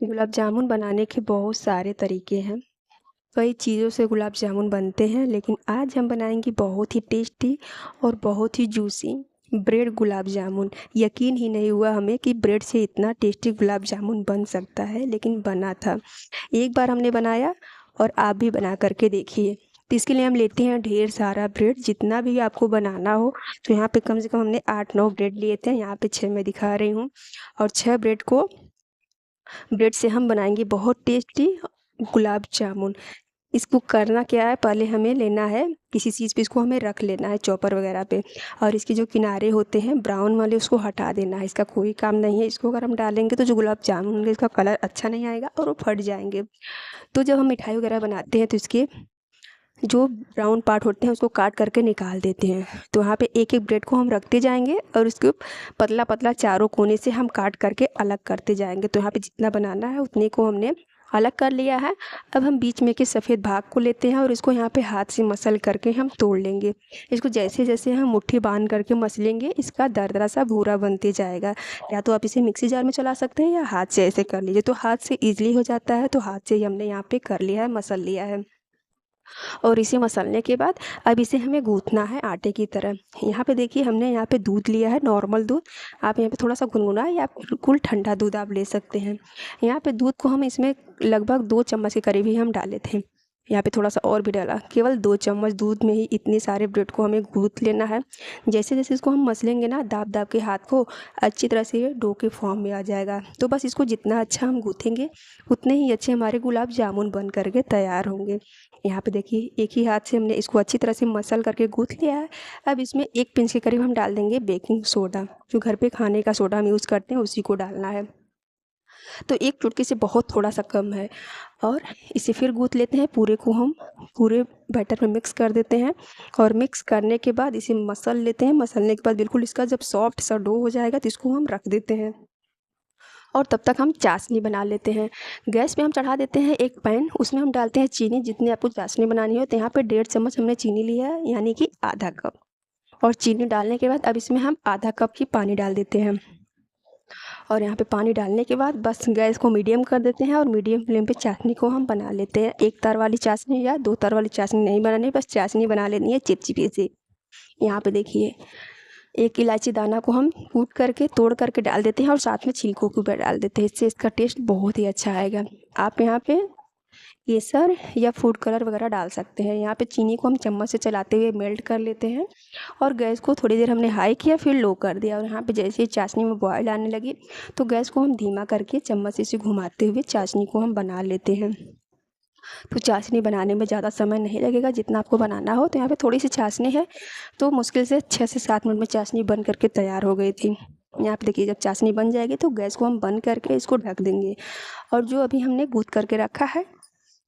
गुलाब जामुन बनाने के बहुत सारे तरीके हैं। कई चीज़ों से गुलाब जामुन बनते हैं, लेकिन आज हम बनाएंगे बहुत ही टेस्टी और बहुत ही जूसी ब्रेड गुलाब जामुन। यकीन ही नहीं हुआ हमें कि ब्रेड से इतना टेस्टी गुलाब जामुन बन सकता है, लेकिन बना था। एक बार हमने बनाया और आप भी बना करके देखिए। तो इसके लिए हम लेते हैं ढेर सारा ब्रेड, जितना भी आपको बनाना हो। तो यहाँ पे कम से कम हमने 8-9 ब्रेड लिए थे, यहाँ पे 6 मैं दिखा रही हूँ। और 6 ब्रेड से हम बनाएंगे बहुत टेस्टी गुलाब जामुन। इसको करना क्या है, पहले हमें लेना है किसी चीज़ पे, इसको हमें रख लेना है चॉपर वगैरह पे। और इसके जो किनारे होते हैं ब्राउन वाले, उसको हटा देना है। इसका कोई काम नहीं है। इसको अगर हम डालेंगे तो जो गुलाब जामुन होंगे इसका कलर अच्छा नहीं आएगा और वो फट जाएंगे। तो जब हम मिठाई वगैरह बनाते हैं तो इसके जो ब्राउन पार्ट होते हैं उसको काट करके निकाल देते हैं। तो वहाँ पे एक एक ब्रेड को हम रखते जाएंगे और उसको पतला पतला चारों कोने से हम काट करके अलग करते जाएंगे। तो यहाँ पे जितना बनाना है उतने को हमने अलग कर लिया है। अब हम बीच में के सफ़ेद भाग को लेते हैं और इसको यहाँ पे हाथ से मसल करके हम तोड़ लेंगे। इसको जैसे जैसे हम मुट्ठी बांध करके मसलेंगे, इसका दरदरा सा भूरा बनते जाएगा। या तो आप इसे मिक्सी जार में चला सकते हैं या हाथ से ऐसे कर लीजिए, तो हाथ से ईजिली हो जाता है। तो हाथ से ही हमने यहाँ पे कर लिया है, मसल लिया है। और इसे मसलने के बाद अब इसे हमें गूँथना है आटे की तरह। यहाँ पे देखिए हमने यहाँ पे दूध लिया है, नॉर्मल दूध। आप यहाँ पे थोड़ा सा गुनगुना या बिल्कुल ठंडा दूध आप ले सकते हैं। यहाँ पे दूध को हम इसमें लगभग 2 चम्मच के करीब ही हम डाले थे। यहाँ पे थोड़ा सा और भी डाला। केवल 2 चम्मच दूध में ही इतने सारे ब्रेड को हमें गूँथ लेना है। जैसे जैसे इसको हम मसलेंगे ना, दाब दाब के हाथ को अच्छी तरह से ये डो के फॉर्म में आ जाएगा। तो बस इसको जितना अच्छा हम गूँथेंगे उतने ही अच्छे हमारे गुलाब जामुन बन करके तैयार होंगे। यहाँ पे देखिए एक ही हाथ से हमने इसको अच्छी तरह से मसल करके गूँथ लिया है। अब इसमें 1 पिंच के करीब हम डाल देंगे बेकिंग सोडा। जो घर पे खाने का सोडा हम यूज़ करते हैं उसी को डालना है। तो एक चुटकी से बहुत थोड़ा सा कम है। और इसे फिर गूँथ लेते हैं। पूरे को हम पूरे बैटर में मिक्स कर देते हैं। और मिक्स करने के बाद इसे मसल लेते हैं। मसलने के बाद बिल्कुल इसका जब सॉफ्ट सा डो हो जाएगा तो इसको हम रख देते हैं। और तब तक हम चाशनी बना लेते हैं। गैस पे हम चढ़ा देते हैं एक पैन, उसमें हम डालते हैं चीनी। जितनी आपको चाशनी बनानी हो, तो यहाँ पे 1.5 चम्मच हमने चीनी लिया है, यानी कि आधा कप। और चीनी डालने के बाद अब इसमें हम आधा कप ही पानी डाल देते हैं। और यहाँ पे पानी डालने के बाद बस गैस को मीडियम कर देते हैं और मीडियम फ्लेम पे चाशनी को हम बना लेते हैं। 1 तार वाली चाशनी या 2 तार वाली चाशनी नहीं बनानी, बस चाशनी बना लेनी है चिपचिपी सी। यहाँ पे देखिए 1 इलायची दाना को हम कूट करके तोड़ करके डाल देते हैं और साथ में छिलकों को भी डाल देते हैं। इससे इसका टेस्ट बहुत ही अच्छा आएगा। आप यहाँ पे केसर या फूड कलर वगैरह डाल सकते हैं। यहाँ पे चीनी को हम चम्मच से चलाते हुए मेल्ट कर लेते हैं। और गैस को थोड़ी देर हमने हाई किया, फिर लो कर दिया। और यहाँ पे जैसे ही चाशनी में बॉयल आने लगी तो गैस को हम धीमा करके चम्मच से इसे घुमाते हुए चाशनी को हम बना लेते हैं। तो चाशनी बनाने में ज़्यादा समय नहीं लगेगा, जितना आपको बनाना हो। तो यहाँ पे थोड़ी सी चाशनी है तो मुश्किल से 6 से 7 मिनट में चाशनी बन करके तैयार हो गई थी। यहाँ पे देखिए जब चाशनी बन जाएगी तो गैस को हम बंद करके इसको ढक देंगे। और जो अभी हमने गूँथ करके रखा है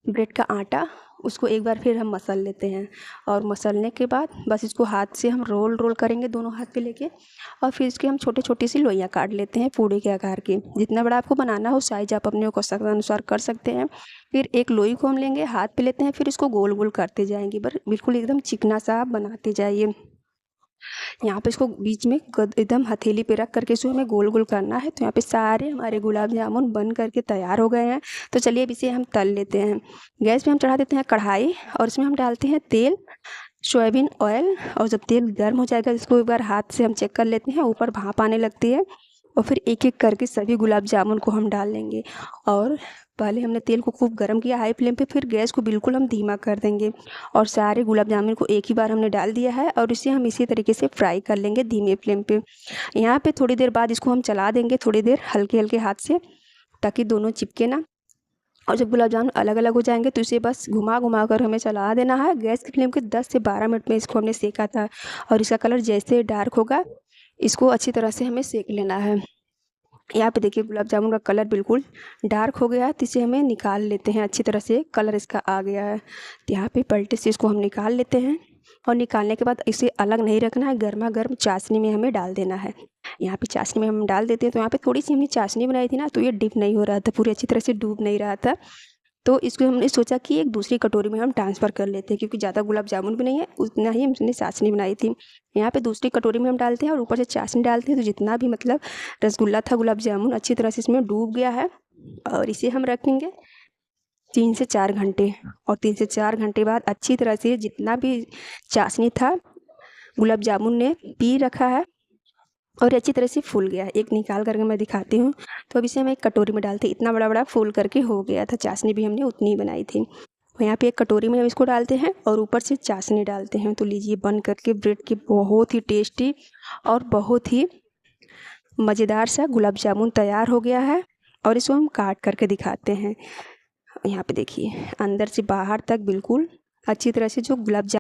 ब्रेड का आटा, उसको एक बार फिर हम मसल लेते हैं। और मसलने के बाद बस इसको हाथ से हम रोल करेंगे दोनों हाथ पे लेके। और फिर इसके हम छोटे छोटी सी लोइयाँ काट लेते हैं पूड़े के आकार की। जितना बड़ा आपको बनाना हो साइज आप अपने अनुसार कर सकते हैं। फिर एक लोई को हम लेंगे, हाथ पे लेते हैं, फिर इसको गोल गोल करते जाएंगे। पर बिल्कुल एकदम चिकना सा आप बनाते जाइए। यहाँ पे इसको बीच में एकदम हथेली पे रख करके इसको हमें गोल गोल करना है। तो यहाँ पे सारे हमारे गुलाब जामुन बन करके तैयार हो गए हैं। तो चलिए अब इसे हम तल लेते हैं। गैस पे हम चढ़ा देते हैं कढ़ाई और इसमें हम डालते हैं तेल, सोयाबीन ऑयल। और जब तेल गर्म हो जाएगा इसको एक बार हाथ से हम चेक कर लेते हैं, ऊपर भाप आने लगती है। और फिर एक एक करके सभी गुलाब जामुन को हम डाल लेंगे। और पहले हमने तेल को खूब गर्म किया हाई फ्लेम पे, फिर गैस को बिल्कुल हम धीमा कर देंगे। और सारे गुलाब जामुन को एक ही बार हमने डाल दिया है और इसे हम इसी तरीके से फ्राई कर लेंगे धीमे फ्लेम पे। यहाँ पे थोड़ी देर बाद इसको हम चला देंगे, थोड़ी देर हल्के हल्के हाथ से, ताकि दोनों चिपके ना। और जब गुलाब जामुन अलग अलग हो जाएंगे तो इसे बस घुमा घुमा कर हमें चला देना है। गैस की फ्लेम के 10 से 12 मिनट में इसको हमने सेका था। और इसका कलर जैसे डार्क होगा इसको अच्छी तरह से हमें सेक लेना है। यहाँ पे देखिए गुलाब जामुन का कलर बिल्कुल डार्क हो गया है, तो इसे हमें निकाल लेते हैं। अच्छी तरह से कलर इसका आ गया है। तो यहाँ पे पलटे से इसको हम निकाल लेते हैं। और निकालने के बाद इसे अलग नहीं रखना है, गर्मा गर्म चाशनी में हमें डाल देना है। यहाँ पे चाशनी में हम डाल देते हैं। तो यहाँ पे थोड़ी सी हमने चाशनी बनाई थी ना, तो ये डिप नहीं हो रहा था, पूरी अच्छी तरह से डूब नहीं रहा था। तो इसको हमने सोचा कि एक दूसरी कटोरी में हम ट्रांसफ़र कर लेते हैं, क्योंकि ज़्यादा गुलाब जामुन भी नहीं है, उतना ही हमने चाशनी बनाई थी। यहाँ पे दूसरी कटोरी में हम डालते हैं और ऊपर से चाशनी डालते हैं। तो जितना भी मतलब रसगुल्ला था गुलाब जामुन अच्छी तरह से इसमें डूब गया है। और इसे हम रखेंगे 3 से 4 घंटे। और 3 से 4 घंटे बाद अच्छी तरह से जितना भी चाशनी था गुलाब जामुन ने पी रखा है और अच्छी तरह से फूल गया है। एक निकाल करके मैं दिखाती हूँ। तो अब इसे हम एक कटोरी में डालते, इतना बड़ा बड़ा फूल करके हो गया था। चाशनी भी हमने उतनी ही बनाई थी। यहाँ पे एक कटोरी में हम इसको डालते हैं और ऊपर से चाशनी डालते हैं। तो लीजिए बन करके ब्रेड की बहुत ही टेस्टी और बहुत ही मज़ेदार सा गुलाब जामुन तैयार हो गया है। और इसको हम काट करके दिखाते हैं। यहाँ पे देखिए अंदर से बाहर तक बिल्कुल अच्छी तरह से जो गुलाब